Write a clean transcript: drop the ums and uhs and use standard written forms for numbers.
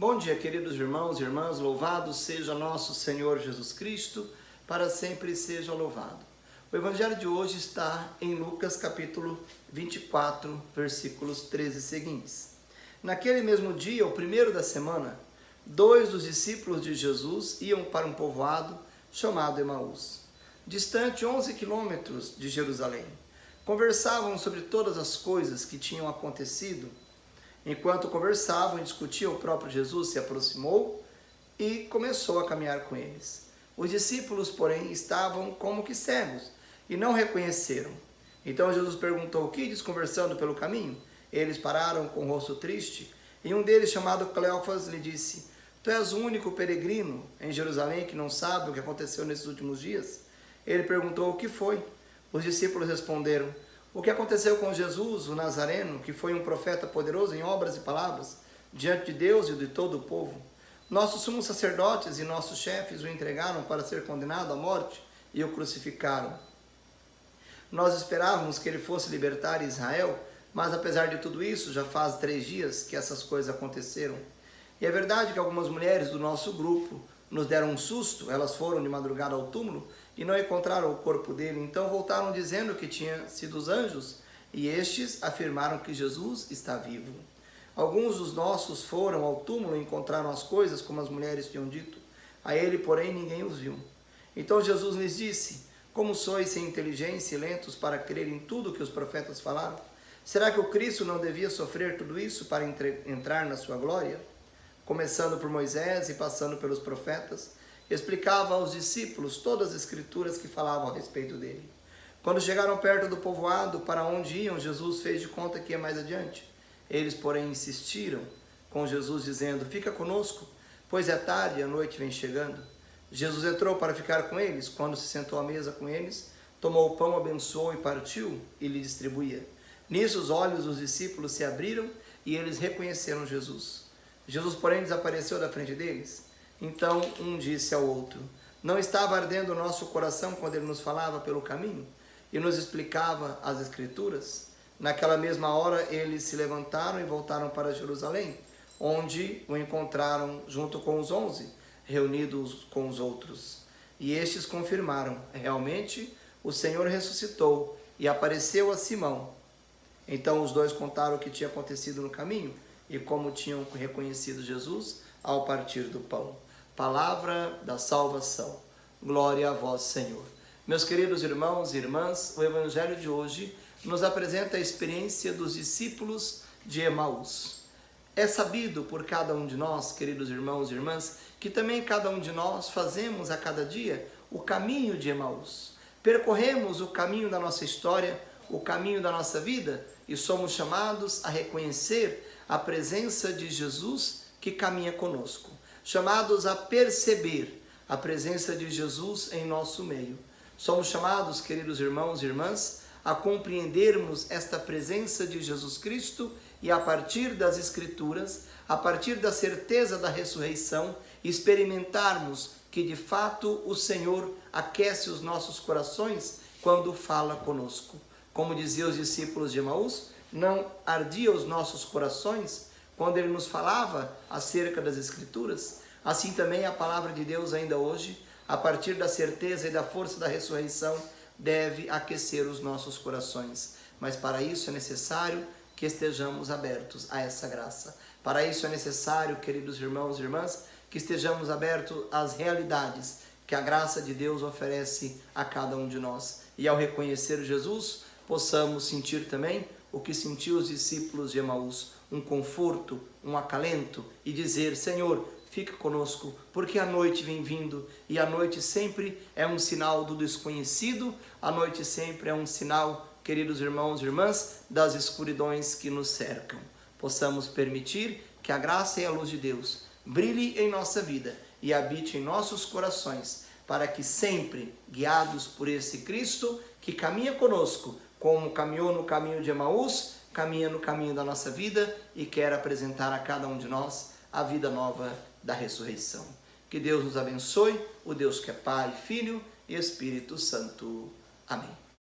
Bom dia, queridos irmãos e irmãs, louvado seja nosso Senhor Jesus Cristo, para sempre seja louvado. O evangelho de hoje está em Lucas capítulo 24, versículos 13 seguintes. Naquele mesmo dia, o primeiro da semana, 2 dos discípulos de Jesus iam para um povoado chamado Emaús, distante 11 quilômetros de Jerusalém. Conversavam sobre todas as coisas que tinham acontecido. Enquanto conversavam e discutiam, o próprio Jesus se aproximou e começou a caminhar com eles. Os discípulos, porém, estavam como que cegos e não reconheceram. Então Jesus perguntou: "O que ides conversando pelo caminho?" Eles pararam com o rosto triste, e um deles, chamado Cleofas, lhe disse: "Tu és o único peregrino em Jerusalém que não sabe o que aconteceu nesses últimos dias?" Ele perguntou: "O que foi?" Os discípulos responderam: "O que aconteceu com Jesus, o Nazareno, que foi um profeta poderoso em obras e palavras, diante de Deus e de todo o povo. Nossos sumos sacerdotes e nossos chefes o entregaram para ser condenado à morte e o crucificaram. Nós esperávamos que ele fosse libertar Israel, mas apesar de tudo isso, já faz 3 dias que essas coisas aconteceram. E é verdade que algumas mulheres do nosso grupo nos deram um susto. Elas foram de madrugada ao túmulo e não encontraram o corpo dele. Então voltaram dizendo que tinha sido os anjos, e estes afirmaram que Jesus está vivo. Alguns dos nossos foram ao túmulo e encontraram as coisas como as mulheres tinham dito. A ele, porém, ninguém os viu. Então Jesus lhes disse: Como sois sem inteligência e lentos para crer em tudo que os profetas falaram? Será que o Cristo não devia sofrer tudo isso para entrar na sua glória? Começando por Moisés e passando pelos profetas, explicava aos discípulos todas as escrituras que falavam a respeito dele. Quando chegaram perto do povoado para onde iam, Jesus fez de conta que ia mais adiante. Eles, porém, insistiram com Jesus, dizendo: "Fica conosco, pois é tarde e a noite vem chegando." Jesus entrou para ficar com eles. Quando se sentou à mesa com eles, tomou o pão, abençoou e partiu e lhe distribuía. Nisso os olhos dos discípulos se abriram e eles reconheceram Jesus. Jesus, porém, desapareceu da frente deles. Então um disse ao outro: "Não estava ardendo o nosso coração quando ele nos falava pelo caminho e nos explicava as Escrituras?" Naquela mesma hora eles se levantaram e voltaram para Jerusalém, onde o encontraram junto com os 11, reunidos com os outros. E estes confirmaram: realmente o Senhor ressuscitou e apareceu a Simão. Então os dois contaram o que tinha acontecido no caminho e como tinham reconhecido Jesus ao partir do pão. Palavra da salvação. Glória a vós, Senhor. Meus queridos irmãos e irmãs, o evangelho de hoje nos apresenta a experiência dos discípulos de Emaús. É sabido por cada um de nós, queridos irmãos e irmãs, que também cada um de nós fazemos a cada dia o caminho de Emaús. Percorremos o caminho da nossa história, o caminho da nossa vida, e somos chamados a reconhecer a presença de Jesus que caminha conosco. Chamados a perceber a presença de Jesus em nosso meio. Somos chamados, queridos irmãos e irmãs, a compreendermos esta presença de Jesus Cristo e, a partir das Escrituras, a partir da certeza da ressurreição, experimentarmos que de fato o Senhor aquece os nossos corações quando fala conosco. Como diziam os discípulos de Emaús, não ardia os nossos corações quando ele nos falava acerca das Escrituras? Assim também a palavra de Deus ainda hoje, a partir da certeza e da força da ressurreição, deve aquecer os nossos corações. Mas para isso é necessário que estejamos abertos a essa graça. Para isso é necessário, queridos irmãos e irmãs, que estejamos abertos às realidades que a graça de Deus oferece a cada um de nós. E ao reconhecer Jesus, possamos sentir também o que sentiu os discípulos de Emaús, um conforto, um acalento, e dizer: Senhor, fica conosco, porque a noite vem vindo, e a noite sempre é um sinal do desconhecido, a noite sempre é um sinal, queridos irmãos e irmãs, das escuridões que nos cercam. Possamos permitir que a graça e a luz de Deus brilhe em nossa vida e habite em nossos corações, para que sempre, guiados por esse Cristo que caminha conosco, como caminhou no caminho de Emaús, caminha no caminho da nossa vida e quer apresentar a cada um de nós a vida nova da ressurreição. Que Deus nos abençoe, o Deus que é Pai, Filho e Espírito Santo. Amém.